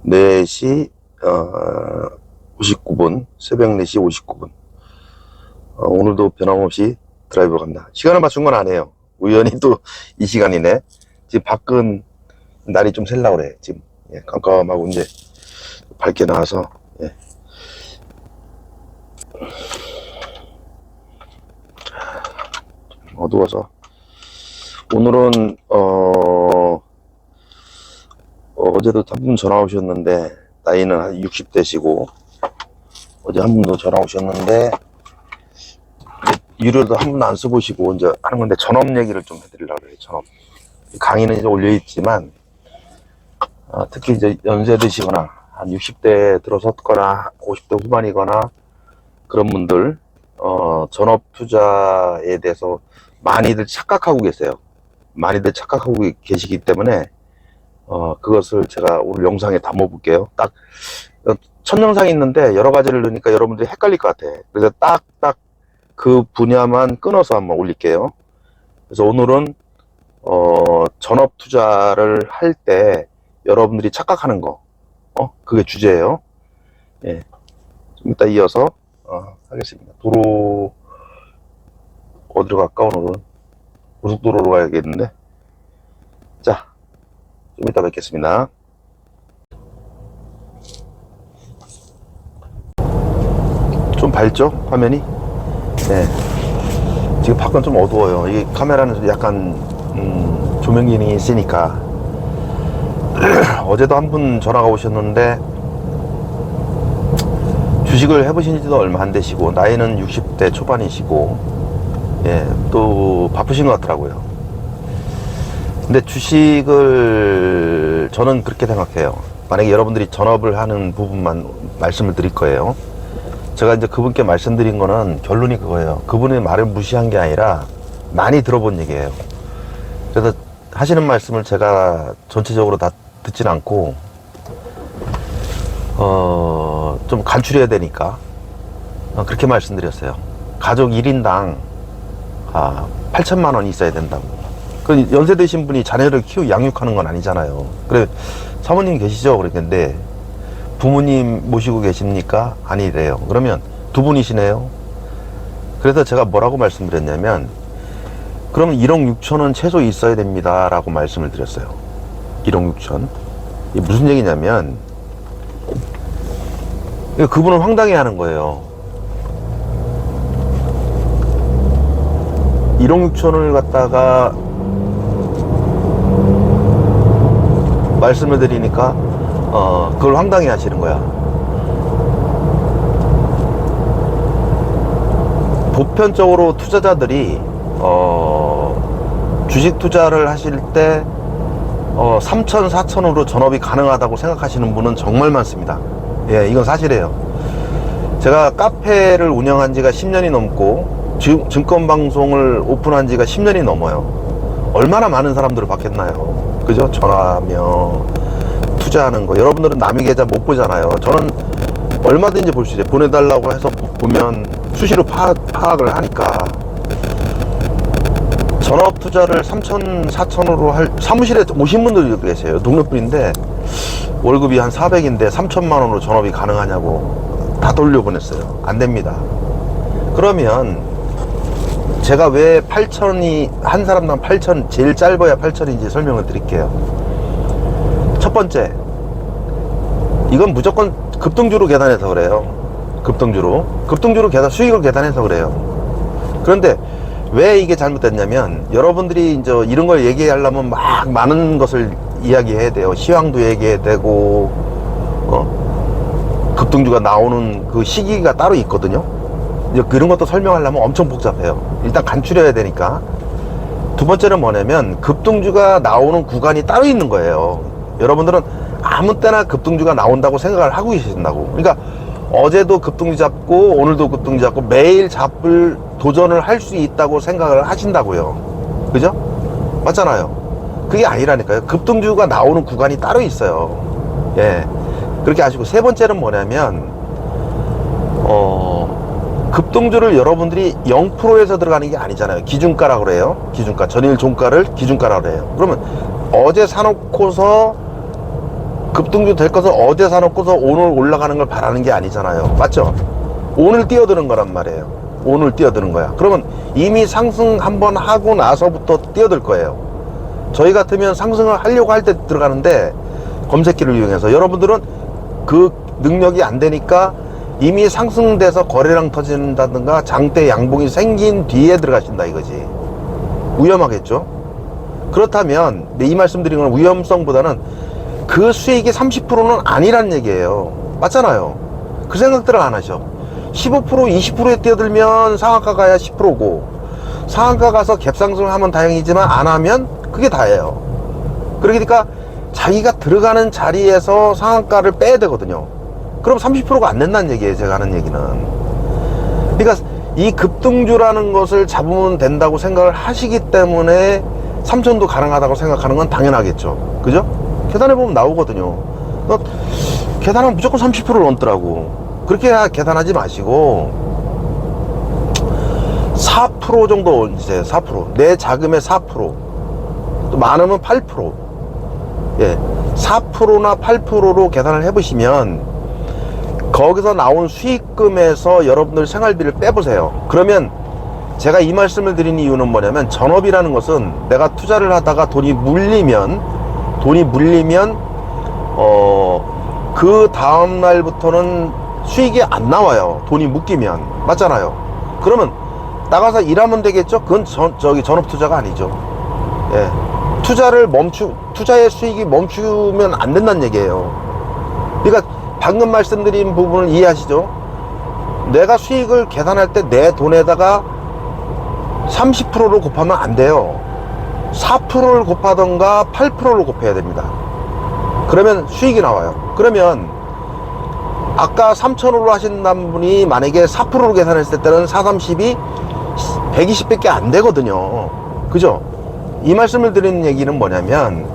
4시 59분, 새벽 4시 59분. 오늘도 변함없이 드라이브를 갑니다. 시간을 맞춘 건 아니에요. 우연히 또 이 시간이네. 지금 밖은 날이 좀 셀라 그래. 지금 깜깜하고 이제 밝게 나와서 어두워서 오늘은 어제도 한 분 전화 오셨는데 나이는 한 60대시고 어제 한 분도 전화 오셨는데 유료도 한 번도 안 써보시고 이제 하는 건데 전업 얘기를 좀 해드리려고 그래요. 전업 강의는 이제 올려있지만 특히 이제 연세 드시거나 한 60대 들어섰거나 50대 후반이거나 그런 분들 전업 투자에 대해서 많이들 착각하고 계세요. 많이들 착각하고 계시기 때문에 그것을 제가 오늘 영상에 담아 볼게요. 딱 첫 영상이 있는데 여러 가지를 넣으니까 여러분들이 헷갈릴 것 같아. 그래서 딱딱 그 분야만 끊어서 한번 올릴게요. 그래서 오늘은 전업 투자를 할 때 여러분들이 착각하는 거 그게 주제예요. 예. 좀 이따 이어서 하겠습니다. 도로 어디로 갈까? 오늘은 고속도로로 가야겠는데. 자, 좀 이따 뵙겠습니다. 좀 밝죠? 화면이? 네. 지금 밖은 좀 어두워요. 이게 카메라는 약간 조명 기능이 있으니까. 어제도 한 분 전화가 오셨는데 주식을 해보신 지도 얼마 안 되시고 나이는 60대 초반이시고 또 바쁘신 것 같더라고요. 근데 주식을 저는 그렇게 생각해요. 만약에 여러분들이 전업을 하는 부분만 말씀을 드릴 거예요. 제가 이제 그분께 말씀드린 거는 결론이 그거예요. 그분의 말을 무시한 게 아니라 많이 들어본 얘기예요. 그래서 하시는 말씀을 제가 전체적으로 다 듣진 않고 좀 간추려야 되니까 그렇게 말씀드렸어요. 가족 1인당 8천만 원이 있어야 된다고. 그 연세 드신 분이 자녀를 양육하는 건 아니잖아요. 그래 사모님 계시죠? 그랬는데 부모님 모시고 계십니까? 아니래요. 그러면 두 분이시네요. 그래서 제가 뭐라고 말씀드렸냐면 그러면 1억 6천은 최소 있어야 됩니다 라고 말씀을 드렸어요. 1억 6천. 이게 무슨 얘기냐면 그분은 황당해 하는 거예요. 1억 6천을 갖다가 말씀을 드리니까 그걸 황당해 하시는 거야. 보편적으로 투자자들이 주식 투자를 하실 때 3천, 4천으로 전업이 가능하다고 생각하시는 분은 정말 많습니다. 예, 이건 사실이에요. 제가 카페를 운영한 지가 10년이 넘고 증권방송을 오픈한 지가 10년이 넘어요. 얼마나 많은 사람들을 받겠나요? 그죠? 전화하며 투자하는 거. 여러분들은 남의 계좌 못 보잖아요. 저는 얼마든지 볼 수 있어요. 보내달라고 해서 보면 수시로 파악을 하니까. 전업 투자를 3천, 4천으로 할, 사무실에 오신 분들도 계세요. 동료분인데 월급이 한 400인데 3천만 원으로 전업이 가능하냐고 다 돌려보냈어요. 안 됩니다. 그러면 제가 왜 8천이 한 사람당 8천, 제일 짧아야 8천인지 설명을 드릴게요. 첫 번째, 이건 무조건 급등주로 계산해서 그래요. 급등주로 수익을 계산해서 그래요. 그런데 왜 이게 잘못됐냐면 여러분들이 이제 이런 걸 얘기하려면 막 많은 것을 이야기해야 돼요. 시황도 얘기해야 되고 급등주가 나오는 그 시기가 따로 있거든요. 이제 그런 것도 설명하려면 엄청 복잡해요. 일단 간추려야 되니까. 두 번째는 뭐냐면 급등주가 나오는 구간이 따로 있는 거예요. 여러분들은 아무 때나 급등주가 나온다고 생각을 하고 계신다고. 그러니까 어제도 급등주 잡고 오늘도 급등주 잡고 매일 잡을 도전을 할 수 있다고 생각을 하신다고요. 그죠? 맞잖아요. 그게 아니라니까요. 급등주가 나오는 구간이 따로 있어요. 예. 그렇게 아시고, 세 번째는 뭐냐면 급등주를 여러분들이 0%에서 들어가는 게 아니잖아요. 기준가라고 그래요. 기준가, 전일 종가를 기준가라고 그래요. 그러면 어제 사놓고서 급등주 될 것을 어제 사놓고서 오늘 올라가는 걸 바라는 게 아니잖아요. 맞죠? 오늘 뛰어드는 거란 말이에요. 오늘 뛰어드는 거야. 그러면 이미 상승 한번 하고 나서부터 뛰어들 거예요. 저희 같으면 상승을 하려고 할 때 들어가는데, 검색기를 이용해서. 여러분들은 그 능력이 안 되니까 이미 상승돼서 거래량 터진다든가 장대 양봉이 생긴 뒤에 들어가신다 이거지. 위험하겠죠? 그렇다면 이 말씀 드린 건 위험성보다는 그 수익이 30%는 아니란 얘기예요. 맞잖아요. 그 생각들을 안 하셔. 15% 20%에 뛰어들면 상한가 가야 10%고, 상한가 가서 갭상승을 하면 다행이지만 안 하면 그게 다예요. 그러니까 자기가 들어가는 자리에서 상한가를 빼야 되거든요. 그럼 30%가 안 된다는 얘기예요, 제가 하는 얘기는. 그러니까 이 급등주라는 것을 잡으면 된다고 생각을 하시기 때문에 삼천도 가능하다고 생각하는 건 당연하겠죠. 그죠? 계산해보면 나오거든요. 계산하면 무조건 30%를 넘더라고. 그렇게 계산하지 마시고 4% 정도 올리세요. 4%. 내 자금의 4%. 또 많으면 8%. 예. 4%나 8%로 계산을 해보시면 거기서 나온 수익금에서 여러분들 생활비를 빼보세요. 그러면 제가 이 말씀을 드린 이유는 뭐냐면, 전업이라는 것은 내가 투자를 하다가 돈이 물리면 그 다음날부터는 수익이 안 나와요. 돈이 묶이면. 맞잖아요. 그러면 나가서 일하면 되겠죠? 그건 전업 투자가 아니죠. 예. 투자의 수익이 멈추면 안 된다는 얘기예요. 그러니까 방금 말씀드린 부분을 이해하시죠? 내가 수익을 계산할 때 내 돈에다가 30%를 곱하면 안 돼요. 4%를 곱하던가 8%를 곱해야 됩니다. 그러면 수익이 나와요. 그러면 아까 3,000원으로 하신다는 분이 만약에 4%로 계산했을 때는 4, 30이 120밖에 안 되거든요. 그죠? 이 말씀을 드리는 얘기는 뭐냐면,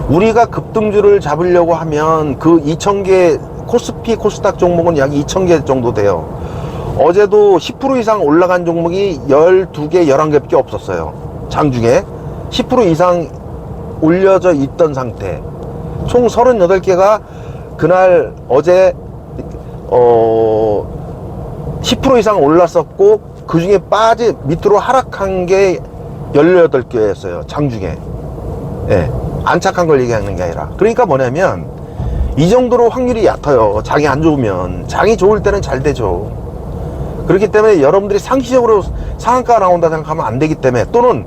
우리가 급등주를 잡으려고 하면 그 2,000개 코스피 코스닥 종목은 약 2,000개 정도 돼요. 어제도 10% 이상 올라간 종목이 12개 11개밖에 없었어요. 장중에 10% 이상 올려져 있던 상태. 총 38개가 그날 어제 10% 이상 올랐었고, 그 중에 밑으로 하락한 게 18개였어요. 장중에. 예. 안착한 걸 얘기하는 게 아니라. 그러니까 뭐냐면, 이 정도로 확률이 얕아요. 장이 안 좋으면. 장이 좋을 때는 잘 되죠. 그렇기 때문에 여러분들이 상시적으로 상한가가 나온다 생각하면 안 되기 때문에, 또는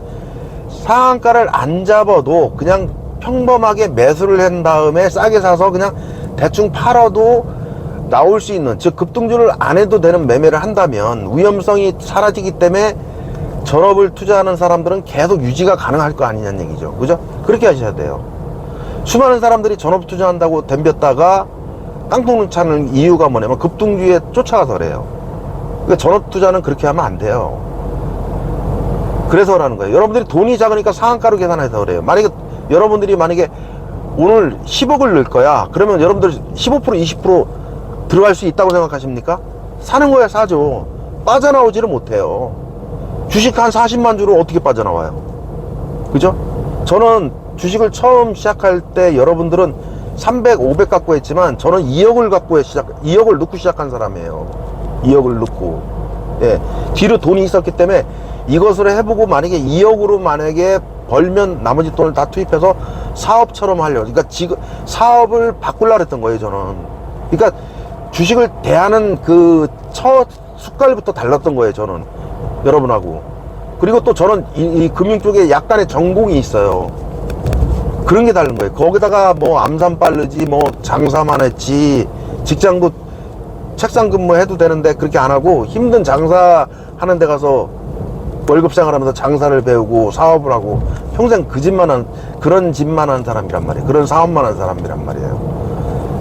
상한가를 안 잡아도 그냥 평범하게 매수를 한 다음에 싸게 사서 그냥 대충 팔아도 나올 수 있는, 즉 급등주를 안 해도 되는 매매를 한다면 위험성이 사라지기 때문에 전업을 투자하는 사람들은 계속 유지가 가능할 거 아니냐는 얘기죠. 그죠? 그렇게 하셔야 돼요. 수많은 사람들이 전업 투자한다고 덤볐다가 깡통 차는 이유가 뭐냐면 급등주에 쫓아가서 그래요. 그러니까 전업 투자는 그렇게 하면 안 돼요. 그래서 그러는 거예요. 여러분들이 돈이 작으니까 상한가로 계산해서 그래요. 여러분들이 만약에 오늘 10억을 넣을 거야. 그러면 여러분들 15% 20% 들어갈 수 있다고 생각하십니까? 사는 거야 사죠. 빠져나오지를 못해요. 주식 한 40만 주로 어떻게 빠져나와요? 그죠? 저는 주식을 처음 시작할 때 여러분들은 300, 500 갖고 했지만 저는 2억을 갖고 2억을 넣고 시작한 사람이에요. 2억을 넣고. 예. 뒤로 돈이 있었기 때문에 이것을 해보고 만약에 2억으로 만약에 벌면 나머지 돈을 다 투입해서 사업처럼 하려고. 그러니까 지금 사업을 바꾸려고 했던 거예요, 저는. 그러니까 주식을 대하는 그 첫 숟갈부터 달랐던 거예요, 저는. 여러분하고. 그리고 또 저는 이 금융 쪽에 약간의 전공이 있어요. 그런 게 다른 거예요. 거기다가 뭐 암산 빠르지, 뭐 장사만 했지, 직장도 책상 근무해도 되는데 그렇게 안 하고 힘든 장사하는 데 가서 월급 생활하면서 장사를 배우고 사업을 하고 평생 그런 집만 한 사람이란 말이에요. 그런 사업만 한 사람이란 말이에요.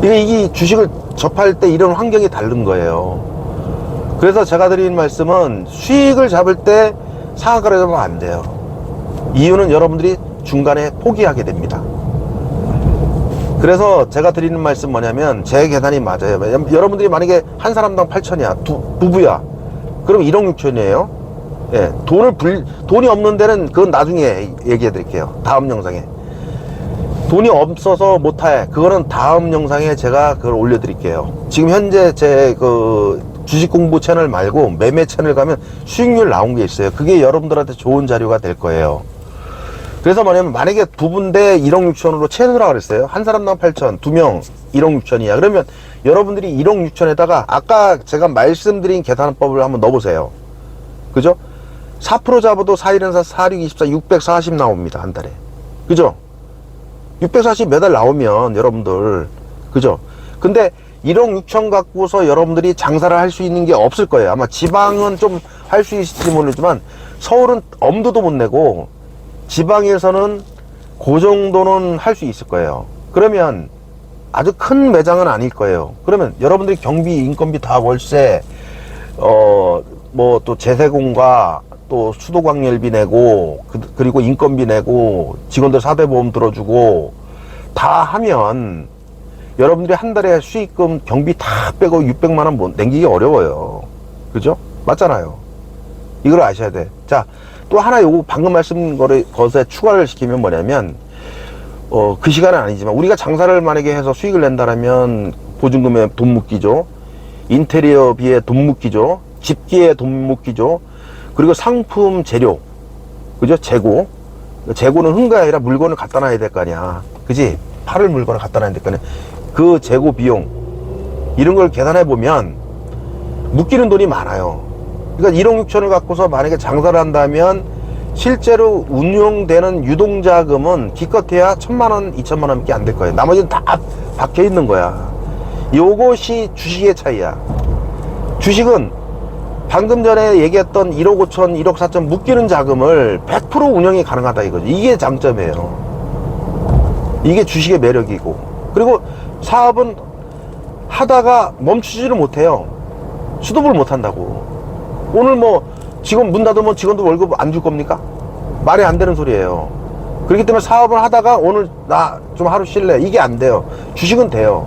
이게 주식을 접할 때 이런 환경이 다른 거예요. 그래서 제가 드리는 말씀은 수익을 잡을 때 상한가를 잡으면 안 돼요. 이유는 여러분들이 중간에 포기하게 됩니다. 그래서 제가 드리는 말씀 뭐냐면, 제 계산이 맞아요. 여러분들이 만약에 한 사람당 8천이야, 부부야. 그럼 1억 6천이에요. 예, 돈이 없는 데는 그건 나중에 얘기해 드릴게요. 다음 영상에. 돈이 없어서 못해. 그거는 다음 영상에 제가 그걸 올려드릴게요. 지금 현재 제 그 주식 공부 채널 말고 매매 채널 가면 수익률 나온 게 있어요. 그게 여러분들한테 좋은 자료가 될 거예요. 그래서 뭐냐면 만약에 두 분대 1억 6천으로 채우라고 그랬어요. 한 사람당 8천, 두 명 1억 6천이야. 그러면 여러분들이 1억 6천에다가 아까 제가 말씀드린 계산법을 한번 넣어보세요. 그죠? 4% 잡아도 4, 1은 4, 4, 6, 24, 640 나옵니다. 한 달에. 그죠? 640 매달 나오면 여러분들, 그죠? 근데 1억 6천 갖고서 여러분들이 장사를 할 수 있는 게 없을 거예요. 아마 지방은 좀 할 수 있을지 모르지만 서울은 엄두도 못 내고 지방에서는 그 정도는 할 수 있을 거예요. 그러면 아주 큰 매장은 아닐 거예요. 그러면 여러분들이 경비, 인건비 다 월세, 뭐 또 재세공과 또 수도광열비 내고, 그리고 인건비 내고, 직원들 사대보험 들어주고, 다 하면, 여러분들이 한 달에 수익금 경비 다 빼고 600만원 뭐 남기기 어려워요. 그죠? 맞잖아요. 이걸 아셔야 돼. 자, 또 하나 요거 방금 말씀 것에 추가를 시키면 뭐냐면, 그 시간은 아니지만, 우리가 장사를 만약에 해서 수익을 낸다라면, 보증금에 돈 묶이죠. 인테리어비에 돈 묶이죠. 집기에 돈 묶이죠. 그리고 상품 재료, 그죠? 재고. 재고는 흥가 아니라 물건을 갖다 놔야 될 거 아니야. 그지? 팔을 물건을 갖다 놔야 될 거 아니야. 그 재고 비용, 이런 걸 계산해 보면 묶이는 돈이 많아요. 그러니까 1억 6천을 갖고서 만약에 장사를 한다면 실제로 운용되는 유동자금은 기껏해야 1,000만원, 2,000만원 밖에 안 될 거예요. 나머지는 다 박혀 있는 거야. 요것이 주식의 차이야. 주식은 방금 전에 얘기했던 1억 5천, 1억 4천 묶이는 자금을 100% 운영이 가능하다 이거죠. 이게 장점이에요. 이게 주식의 매력이고. 그리고 사업은 하다가 멈추지를 못해요. 수도를 못한다고. 오늘 뭐 직원 문 닫으면 직원도 월급 안 줄 겁니까? 말이 안 되는 소리예요. 그렇기 때문에 사업을 하다가 오늘 나 좀 하루 쉴래. 이게 안 돼요. 주식은 돼요.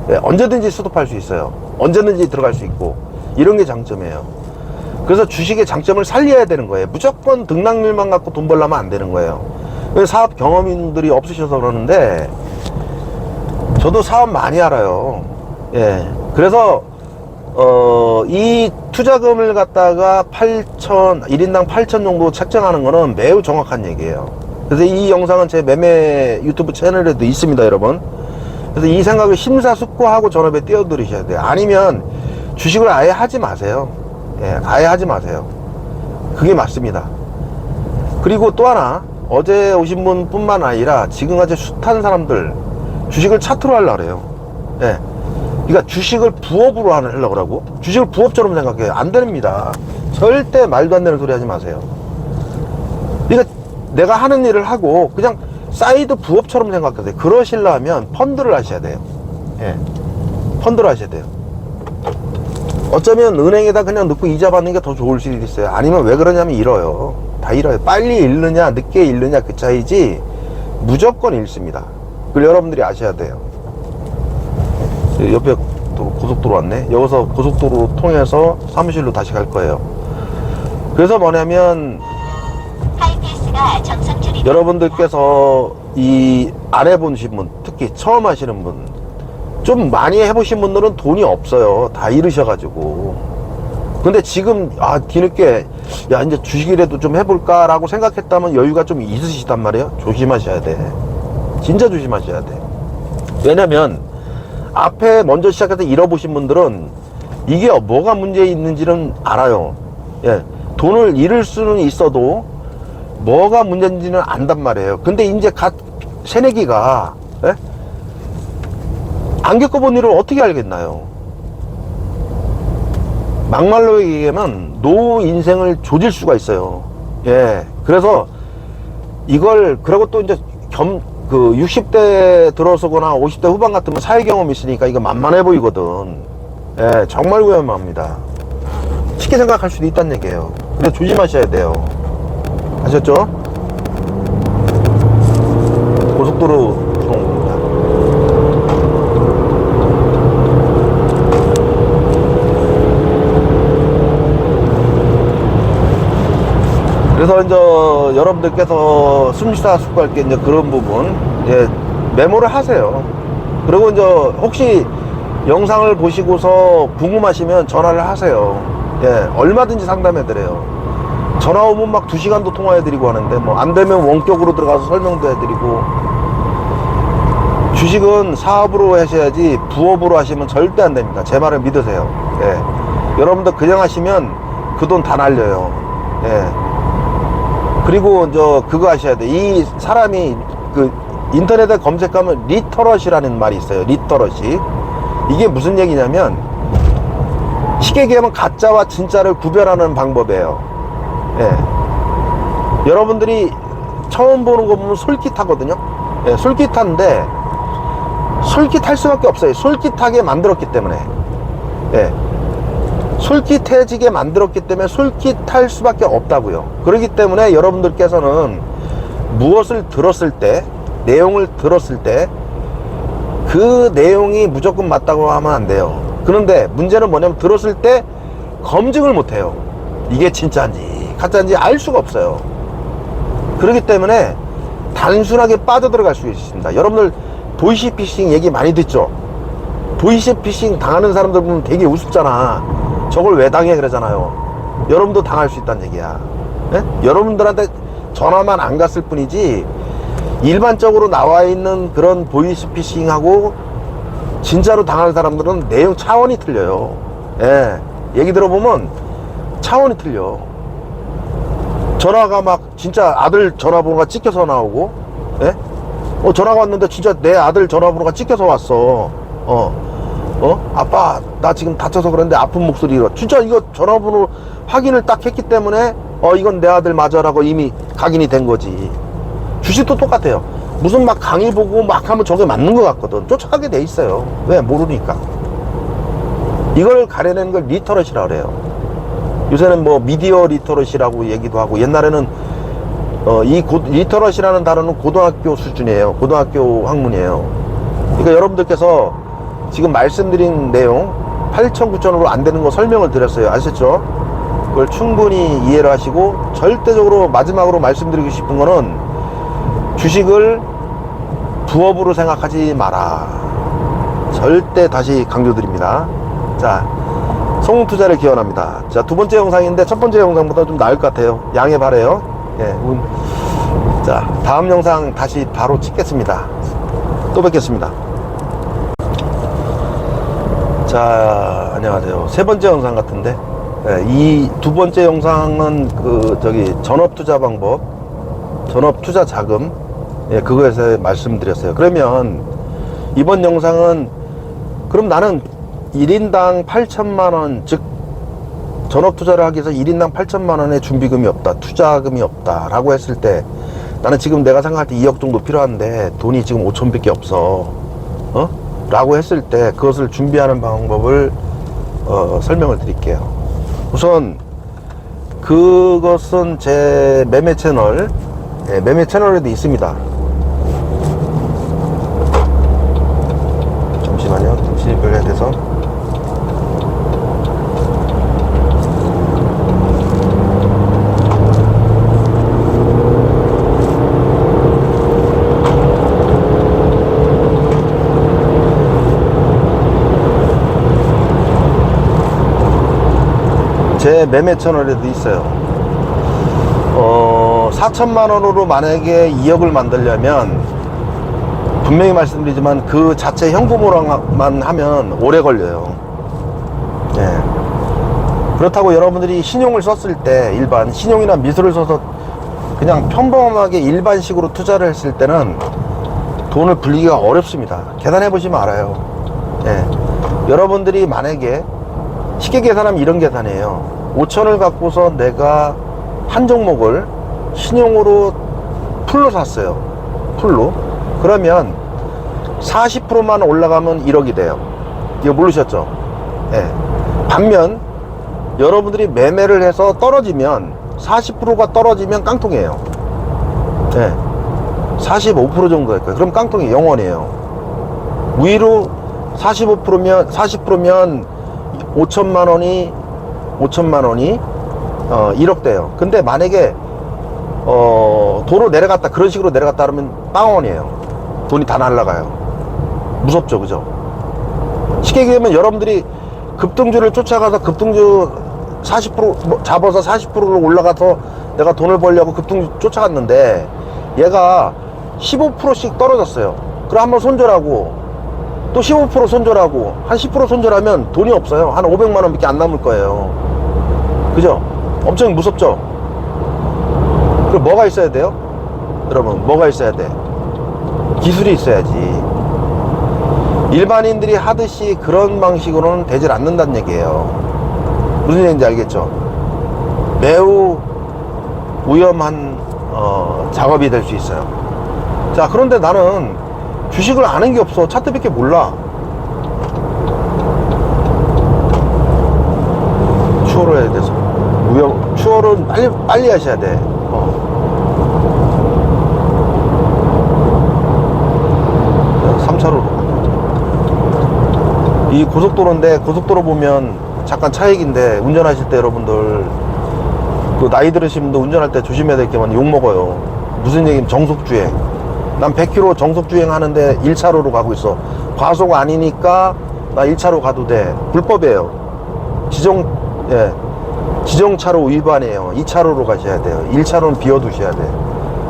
네, 언제든지 스톱할 수 있어요. 언제든지 들어갈 수 있고. 이런 게 장점이에요. 그래서 주식의 장점을 살려야 되는 거예요. 무조건 등락률만 갖고 돈 벌려면 안 되는 거예요. 사업 경험인들이 없으셔서 그러는데 저도 사업 많이 알아요. 예. 그래서 이 투자금을 갖다가 8천, 1인당 8천 정도 책정하는 거는 매우 정확한 얘기예요. 그래서 이 영상은 제 매매 유튜브 채널에도 있습니다, 여러분. 그래서 이 생각을 심사숙고하고 전업에 뛰어들으셔야 돼요. 아니면 주식을 아예 하지 마세요. 예, 아예 하지 마세요. 그게 맞습니다. 그리고 또 하나, 어제 오신 분 뿐만 아니라 지금까지 숱한 사람들 주식을 차트로 하려고 그래요. 예. 그러니까 주식을 부업으로 하려고 하고, 주식을 부업처럼 생각해요. 안 됩니다. 절대 말도 안 되는 소리 하지 마세요. 그러니까 내가 하는 일을 하고 그냥 사이드 부업처럼 생각하세요. 그러시려면 펀드를 하셔야 돼요. 예. 펀드를 하셔야 돼요. 어쩌면 은행에다 그냥 넣고 이자 받는 게 더 좋을 수도 있어요. 아니면 왜 그러냐면 잃어요. 다 잃어요. 빨리 잃느냐 늦게 잃느냐 그 차이지 무조건 잃습니다. 그걸 여러분들이 아셔야 돼요. 옆에 고속도로 왔네. 여기서 고속도로 통해서 사무실로 다시 갈 거예요. 그래서 뭐냐면 여러분들께서 이 안 해보신 분, 특히 처음 하시는 분, 좀 많이 해보신 분들은 돈이 없어요. 다 잃으셔가지고. 근데 지금 뒤늦게 야 이제 주식이라도 좀 해볼까 라고 생각했다면 여유가 좀 있으시단 말이에요. 조심하셔야 돼. 진짜 조심하셔야 돼. 왜냐면 앞에 먼저 시작해서 잃어보신 분들은 이게 뭐가 문제 있는지는 알아요. 예, 돈을 잃을 수는 있어도 뭐가 문제인지는 안단 말이에요. 근데 이제 갓 새내기가, 예? 안 겪어본 일을 어떻게 알겠나요? 막말로 얘기하면 노후 인생을 조질 수가 있어요. 예. 그래서 이걸, 그리고 또 이제 60대 들어서거나 50대 후반 같으면 사회 경험이 있으니까 이거 만만해 보이거든. 예. 정말 위험합니다. 쉽게 생각할 수도 있다는 얘기예요. 근데 조심하셔야 돼요. 아셨죠? 고속도로 들어옵니다. 그래서 이제 여러분들께서 심사숙고할 게 이제 그런 부분, 이제 메모를 하세요. 그리고 이제 혹시 영상을 보시고서 궁금하시면 전화를 하세요. 예, 얼마든지 상담해드려요. 전화 오면 막 2시간도 통화해드리고 하는데, 뭐 안 되면 원격으로 들어가서 설명도 해드리고. 주식은 사업으로 하셔야지 부업으로 하시면 절대 안 됩니다. 제 말을 믿으세요. 예. 여러분들 그냥 하시면 그 돈 다 날려요. 예. 그리고 그거 하셔야 돼. 이 사람이 인터넷에 검색하면 리터러시라는 말이 있어요. 리터러시. 이게 무슨 얘기냐면, 쉽게 얘기하면 가짜와 진짜를 구별하는 방법이에요. 예. 여러분들이 처음 보는 거 보면 솔깃하거든요. 예, 솔깃한데 솔깃할 수밖에 없어요. 솔깃하게 만들었기 때문에. 예. 솔깃해지게 만들었기 때문에 솔깃할 수밖에 없다고요. 그렇기 때문에 여러분들께서는 무엇을 들었을 때, 내용을 들었을 때 그 내용이 무조건 맞다고 하면 안 돼요. 그런데 문제는 뭐냐면, 들었을 때 검증을 못 해요. 이게 진짜인지 가짜인지 알 수가 없어요. 그렇기 때문에 단순하게 빠져들어갈 수 있습니다. 여러분들 보이시피싱 얘기 많이 듣죠? 보이시피싱 당하는 사람들 보면 되게 우습잖아. 저걸 왜 당해 그러잖아요. 여러분도 당할 수 있다는 얘기야. 네? 여러분들한테 전화만 안 갔을 뿐이지, 일반적으로 나와 있는 그런 보이스피싱하고 진짜로 당하는 사람들은 내용 차원이 틀려요. 예. 얘기 들어보면 차원이 틀려. 전화가 막 진짜 아들 전화번호가 찍혀서 나오고, 예? 전화가 왔는데 진짜 내 아들 전화번호가 찍혀서 왔어. 아빠 나 지금 다쳐서 그런데 아픈 목소리로, 진짜 이거 전화번호 확인을 딱 했기 때문에 이건 내 아들 맞아라고 이미 각인이 된 거지. 주식도 똑같아요. 무슨 막 강의 보고 막 하면 저게 맞는 것 같거든. 쫓아가게 돼 있어요. 왜? 모르니까. 이걸 가려내는 걸 리터러시라고 그래요. 요새는 뭐 미디어 리터러시라고 얘기도 하고, 옛날에는 리터러시라는 단어는 고등학교 수준이에요. 고등학교 학문이에요. 그러니까 여러분들께서 지금 말씀드린 내용 8천 9천으로 안 되는 거 설명을 드렸어요. 아셨죠? 그걸 충분히 이해를 하시고, 절대적으로 마지막으로 말씀드리고 싶은 거는, 주식을 부업으로 생각하지 마라. 절대 다시 강조드립니다. 자, 성투자를 기원합니다. 자, 두 번째 영상인데 첫 번째 영상보다 좀 나을 것 같아요. 양해 바라요. 예, 자, 다음 영상 다시 바로 찍겠습니다. 또 뵙겠습니다. 자, 안녕하세요. 세 번째 영상 같은데, 예, 이 두 번째 영상은 전업투자 방법, 전업투자 자금, 예, 그거에서 말씀드렸어요. 그러면 이번 영상은, 그럼 나는 1인당 8천만원, 즉 전업투자를 하기 위해서 1인당 8천만원의 준비금이 없다, 투자금이 없다 라고 했을 때, 나는 지금 내가 생각할 때 2억 정도 필요한데 돈이 지금 5천 밖에 없어, 라고 했을 때 그것을 준비하는 방법을 설명을 드릴게요. 우선 그것은 제 매매 채널, 예, 매매 채널에도 있습니다. 잠시만요. 진입을 해야 돼서. 제 매매 채널에도 있어요. 4천만원으로 만약에 2억을 만들려면, 분명히 말씀드리지만 그 자체 현금으로만 하면 오래 걸려요. 예. 그렇다고 여러분들이 신용을 썼을 때, 일반 신용이나 미술을 써서 그냥 평범하게 일반식으로 투자를 했을 때는 돈을 불리기가 어렵습니다. 계산해 보시면 알아요. 예. 여러분들이 만약에 쉽게 계산하면 이런 계산이에요. 5천을 갖고서 내가 한 종목을 신용으로 풀로 샀어요. 풀로. 그러면 40%만 올라가면 1억이 돼요. 이거 모르셨죠? 예. 반면 여러분들이 매매를 해서 떨어지면, 40%가 떨어지면 깡통이에요. 예. 45% 정도 될 거예요. 그럼 깡통이 영원이에요. 위로 45%면 40%면 5천만 원이 1억 돼요. 근데 만약에 도로 내려갔다, 그런 식으로 내려갔다 그러면 빵원이에요. 돈이 다 날라가요. 무섭죠, 그죠? 쉽게 얘기하면 여러분들이 급등주를 쫓아가서 급등주 40% 잡아서 40%로 올라가서 내가 돈을 벌려고 급등주 쫓아갔는데 얘가 15%씩 떨어졌어요. 그럼 한번 손절하고 또 15% 손절하고 한 10% 손절하면 돈이 없어요. 한 500만 원밖에 안 남을 거예요. 그죠? 엄청 무섭죠? 그럼 뭐가 있어야 돼요? 여러분, 뭐가 있어야 돼? 기술이 있어야지. 일반인들이 하듯이 그런 방식으로는 되질 않는다는 얘기예요. 무슨 얘기인지 알겠죠? 매우 위험한 작업이 될 수 있어요. 자, 그런데 나는 주식을 아는 게 없어. 차트밖에 몰라. 추월을 해야 돼서 추월은 빨리 하셔야 돼. 3차로로 이 고속도로인데, 고속도로 보면 잠깐 차익인데 운전하실 때 여러분들 그 나이 들으신 분들 운전할 때 조심해야 될 게 많이 욕먹어요. 무슨 얘기냐면 정속주행. 난 100km 정속주행 하는데 1차로로 가고 있어. 과속 아니니까 나 1차로 가도 돼. 불법이에요. 지정차로 위반이에요. 2차로로 가셔야 돼요. 1차로는 비워두셔야 돼.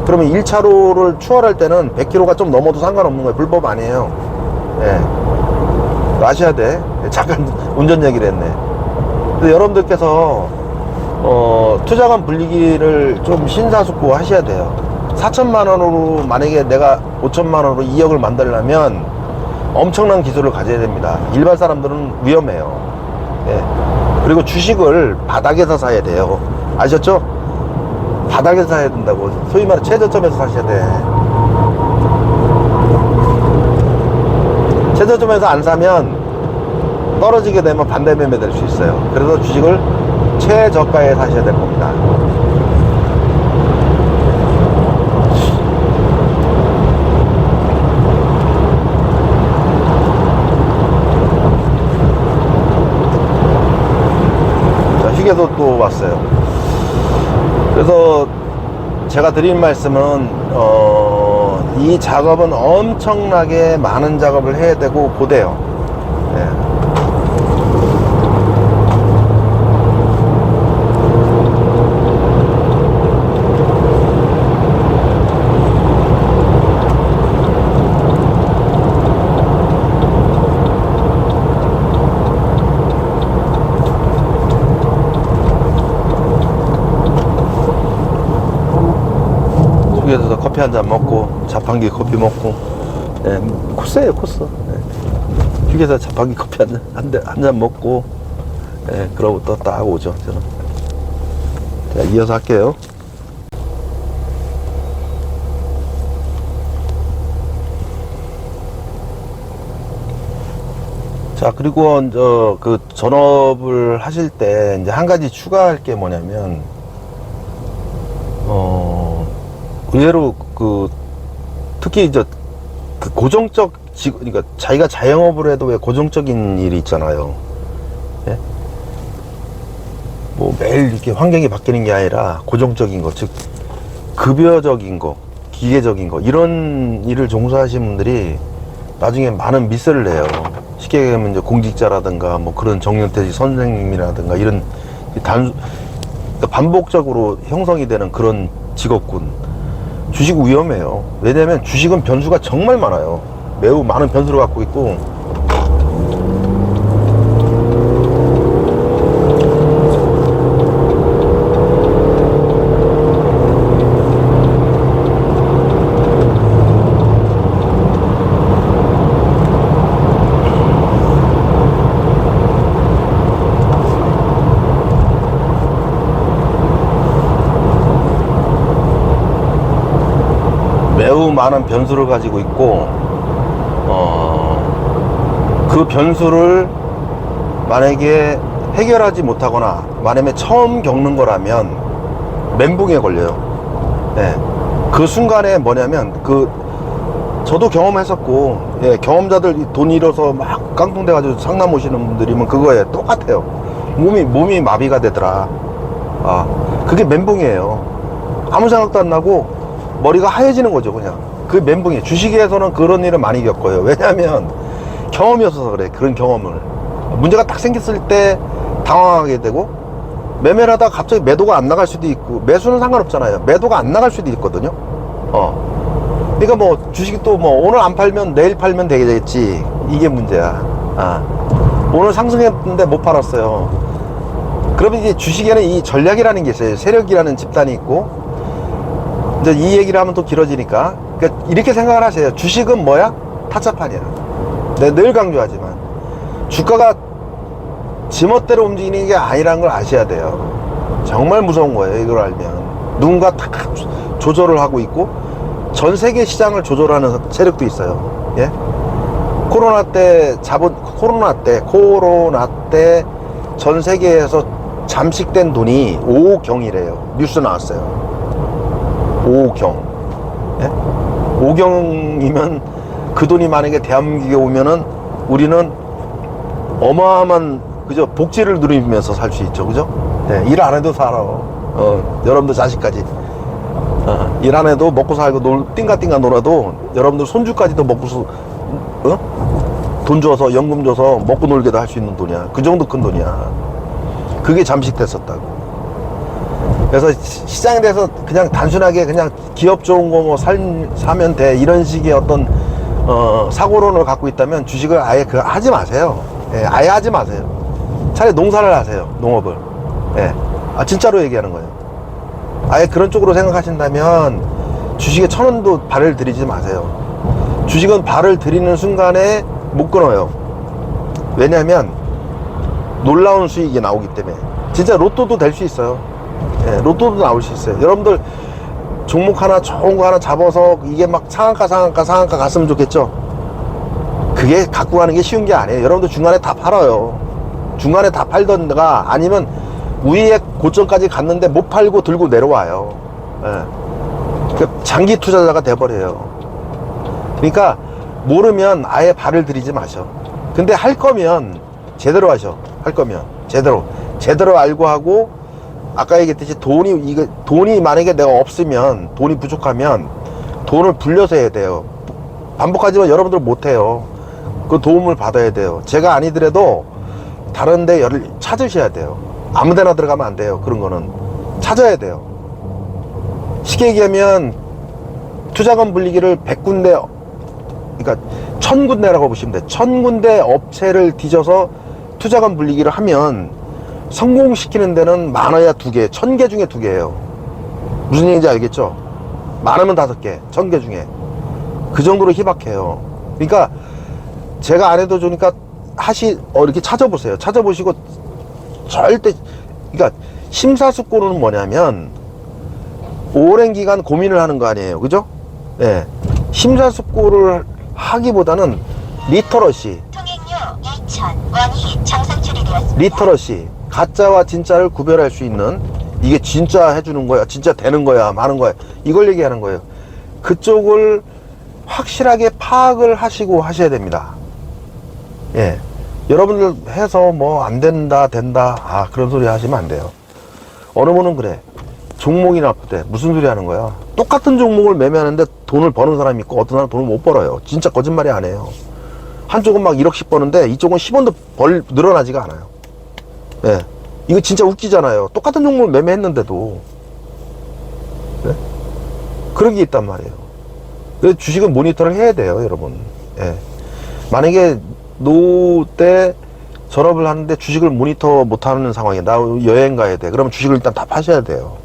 그러면 1차로를 추월할 때는 100km가 좀 넘어도 상관없는 거예요. 불법 아니에요. 예. 아셔야 돼. 잠깐 운전 얘기를 했네. 근데 여러분들께서 투자금 불리기를 좀 신사숙고 하셔야 돼요. 4천만 원으로 만약에 내가 5천만 원으로 2억을 만들려면 엄청난 기술을 가져야 됩니다. 일반 사람들은 위험해요. 예. 그리고 주식을 바닥에서 사야 돼요. 아셨죠? 바닥에서 사야 된다고. 소위 말해 최저점에서 사셔야 돼. 최저점에서 안 사면 떨어지게 되면 반대 매매 될 수 있어요. 그래서 주식을 최저가에 사셔야 될 겁니다. 자, 휴게소 또 왔어요. 그래서 제가 드린 말씀은 이 작업은 엄청나게 많은 작업을 해야 되고 고돼요. 네. 휴게소에서 커피 한 잔 먹고 자판기 커피 먹고, 네, 코스예요, 코스. 네. 휴게소 자판기 커피 한 잔 먹고, 네, 그러고 또 딱 오죠, 저는. 자, 이어서 할게요. 자, 그리고 그 전업을 하실 때 이제 한 가지 추가할 게 뭐냐면, 의외로 특히 이제 그 고정적 그러니까 자기가 자영업을 해도 왜 고정적인 일이 있잖아요. 예? 뭐 매일 이렇게 환경이 바뀌는 게 아니라 고정적인 거, 즉 급여적인 거, 기계적인 거, 이런 일을 종사하시는 분들이 나중에 많은 미스를 내요. 쉽게 얘기하면 이제 공직자라든가 뭐 그런 정년퇴직 선생님이라든가 이런 반복적으로 형성이 되는 그런 직업군. 주식 위험해요. 왜냐면 주식은 변수가 정말 많아요. 매우 많은 변수를 갖고 있고, 매우 많은 변수를 가지고 있고, 그 변수를 만약에 해결하지 못하거나 만약에 처음 겪는 거라면 멘붕에 걸려요. 네. 그 순간에 뭐냐면 저도 경험했었고, 예, 경험자들 돈 잃어서 막 깡통돼 가지고 상담 오시는 분들이면 그거에 똑같아요. 몸이 마비가 되더라. 그게 멘붕이에요. 아무 생각도 안 나고 머리가 하얘지는 거죠, 그냥. 그 멘붕이 주식에서는 그런 일을 많이 겪어요. 왜냐하면 경험이 없어서 그래. 그런 경험을 문제가 딱 생겼을 때 당황하게 되고 매매를 하다가 갑자기 매도가 안 나갈 수도 있고 매수는 상관없잖아요. 매도가 안 나갈 수도 있거든요. 그러니까 뭐 주식이 또 뭐 오늘 안 팔면 내일 팔면 되겠지. 이게 문제야. 오늘 상승했는데 못 팔았어요. 그러면 이제 주식에는 이 전략이라는 게 있어요. 세력이라는 집단이 있고 이제 이 얘기를 하면 또 길어지니까 그러니까 이렇게 생각을 하세요. 주식은 뭐야? 타짜판이야. 내가 늘 강조하지만 주가가 지멋대로 움직이는 게 아니라는 걸 아셔야 돼요. 정말 무서운 거예요. 이걸 알면 누군가 다 조절을 하고 있고 전 세계 시장을 조절하는 세력도 있어요. 예? 코로나 때 전 세계에서 잠식된 돈이 5억 경이래요. 뉴스 나왔어요. 5억 경. 예? 5억 경이면 그 돈이 만약에 대한민국에 오면은 우리는 어마어마한 그죠 복지를 누리면서 살 수 있죠. 그죠? 네, 일 안 해도 살아. 여러분들 자식까지 일 안 해도 먹고 살고 띵가띵가 놀아도 여러분들 손주까지도 먹고 돈 줘서 연금 줘서 먹고 놀게도 할 수 있는 돈이야. 그 정도 큰 돈이야. 그게 잠식됐었다고. 그래서 시장에 대해서 그냥 단순하게 그냥 기업 좋은 거 뭐 사면 돼 이런 식의 어떤 사고론을 갖고 있다면 주식을 아예 하지 마세요. 예, 아예 하지 마세요. 차라리 농사를 하세요. 농업을. 예. 진짜로 얘기하는 거예요. 아예 그런 쪽으로 생각하신다면 주식에 1,000원도 발을 들이지 마세요. 주식은 발을 들이는 순간에 못 끊어요. 왜냐하면 놀라운 수익이 나오기 때문에. 진짜 로또도 될 수 있어요. 예, 로또도 나올 수 있어요. 여러분들 종목 하나 좋은 거 하나 잡아서 이게 막 상한가 갔으면 좋겠죠. 그게 갖고 가는 게 쉬운 게 아니에요. 여러분들 중간에 다 팔아요. 중간에 다 팔던가 아니면 위에 고점까지 갔는데 못 팔고 들고 내려와요. 예. 그 장기 투자자가 돼버려요. 그러니까 모르면 아예 발을 들이지 마셔. 근데 할 거면 제대로 하셔. 할 거면 제대로 알고 하고 아까 얘기했듯이 돈이 만약에 내가 없으면 돈이 부족하면 돈을 불려서 해야 돼요. 반복하지만 여러분들 못해요. 그 도움을 받아야 돼요. 제가 아니더라도 다른 데 찾으셔야 돼요. 아무 데나 들어가면 안 돼요. 그런 거는 찾아야 돼요. 쉽게 얘기하면 투자금 불리기를 100군데 그러니까 1000군데라고 보시면 돼요. 1000군데 업체를 뒤져서 투자금 불리기를 하면 성공시키는 데는 많아야 2개, 1000개 중에 2개예요. 무슨 얘기인지 알겠죠? 많으면 5개, 1000개 중에. 그 정도로 희박해요. 그러니까 제가 안 해도 좋으니까 이렇게 찾아보세요. 찾아보시고 절대, 그러니까 심사숙고는 뭐냐면 오랜 기간 고민을 하는 거 아니에요. 그죠? 예. 심사숙고를 하기보다는 리터러시. 리터러시. 가짜와 진짜를 구별할 수 있는 이게 진짜 해주는 거야, 진짜 되는 거야, 마는 거야. 이걸 얘기하는 거예요. 그쪽을 확실하게 파악을 하시고 하셔야 됩니다. 예. 여러분들 해서 뭐 안 된다, 된다. 그런 소리 하시면 안 돼요. 어느 분은 그래. 종목이 나쁘대. 무슨 소리 하는 거야? 똑같은 종목을 매매하는데 돈을 버는 사람이 있고 어떤 사람은 돈을 못 벌어요. 진짜 거짓말이 아니에요. 한쪽은 막 1억씩 버는데 이쪽은 10원도 늘어나지가 않아요. 예. 이거 진짜 웃기잖아요. 똑같은 종목을 매매했는데도. 네? 그런 게 있단 말이에요. 그래서 주식은 모니터를 해야 돼요, 여러분. 예. 만약에 노후 때 졸업을 하는데 주식을 모니터 못하는 상황이야. 나 여행 가야 돼. 그러면 주식을 일단 다 파셔야 돼요.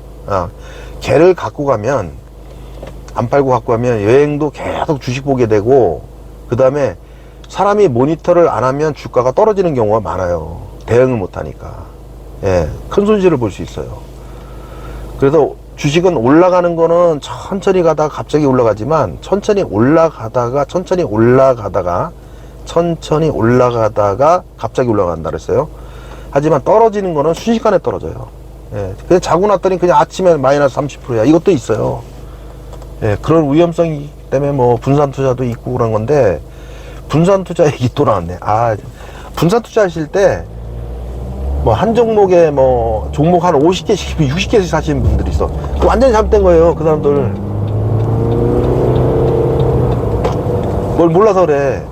걔를 갖고 가면, 안 팔고 갖고 가면 여행도 계속 주식 보게 되고, 그 다음에 사람이 모니터를 안 하면 주가가 떨어지는 경우가 많아요. 대응을 못 하니까. 예, 큰 손실을 볼 수 있어요. 그래서 주식은 올라가는 거는 천천히 가다가 갑자기 올라가지만, 천천히 올라가다가 갑자기 올라간다 그랬어요. 하지만 떨어지는 거는 순식간에 떨어져요. 예, 그냥 자고 났더니 그냥 아침에 마이너스 30%야. 이것도 있어요. 예, 그런 위험성이 때문에 뭐 분산 투자도 있고 그런 건데, 분산 투자 얘기 또 나왔네. 분산 투자 하실 때, 뭐 한 종목에 뭐 종목 한 50개씩, 60개씩 사시는 분들이 있어. 완전히 잘못된 거예요, 그 사람들. 뭘 몰라서 그래.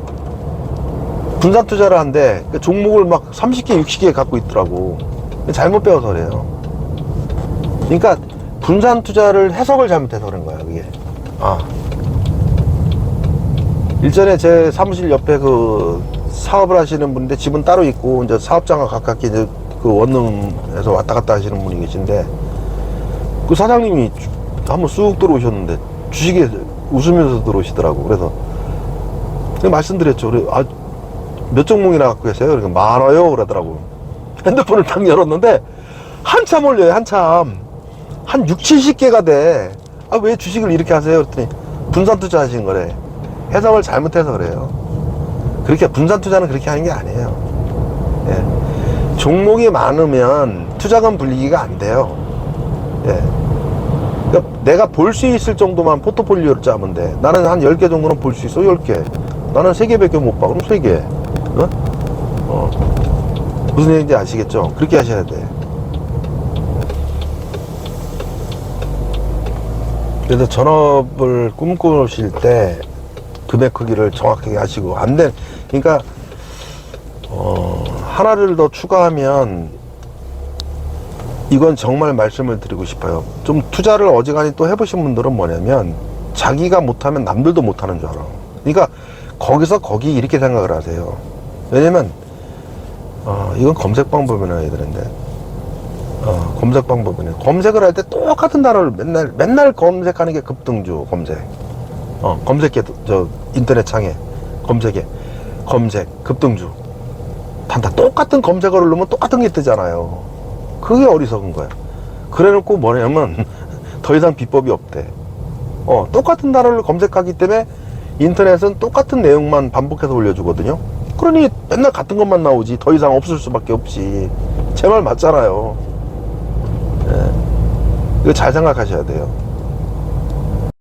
분산 투자를 한데 그 종목을 막 30개, 60개 갖고 있더라고. 잘못 배워서 그래요. 그러니까 분산 투자를 해석을 잘못해서 그런 거야, 그게. 일전에 제 사무실 옆에 그 사업을 하시는 분인데 집은 따로 있고 이제 사업장과 가깝게 이제 그 원룸에서 왔다 갔다 하시는 분이 계신데 그 사장님이 한번 쑥 들어오셨는데 주식에 웃으면서 들어오시더라고. 그래서 제가 말씀드렸죠. 그래, 몇 종목이나 갖고 계세요? 그러니까 많아요 그러더라고. 핸드폰을 딱 열었는데 한참 올려요. 한참 한 6, 70개가 돼. 왜 주식을 이렇게 하세요? 그랬더니 분산 투자 하시는 거래. 해석을 잘못해서 그래요. 그렇게 분산 투자는 그렇게 하는 게 아니에요. 예. 종목이 많으면 투자금 불리기가 안 돼요. 예. 그러니까 내가 볼 수 있을 정도만 포트폴리오를 짜면 돼. 나는 한 10개 정도는 볼 수 있어. 10개. 나는 3개밖에 못 봐. 그럼 3개. 무슨 얘기인지 아시겠죠? 그렇게 하셔야 돼. 그래서 전업을 꿈꾸실 때 금액 크기를 정확하게 하시고 그러니까 하나를 더 추가하면 이건 정말 말씀을 드리고 싶어요. 좀 투자를 어지간히 또 해보신 분들은 뭐냐면 자기가 못하면 남들도 못하는 줄 알아. 그러니까 거기서 거기 이렇게 생각을 하세요. 왜냐면 이건 검색 방법이나 해야 되는데 검색 방법이네. 검색을 할 때 똑같은 단어를 맨날 검색하는 게 급등주 검색. 검색해, 인터넷 창에 검색해. 검색, 급등주. 다 똑같은 검색어를 넣으면 똑같은 게 뜨잖아요. 그게 어리석은 거야. 그래 놓고 뭐냐면 더 이상 비법이 없대. 똑같은 단어를 검색하기 때문에 인터넷은 똑같은 내용만 반복해서 올려주거든요. 그러니 맨날 같은 것만 나오지 더 이상 없을 수밖에 없지. 제 말 맞잖아요. 예. 이거 잘 생각하셔야 돼요.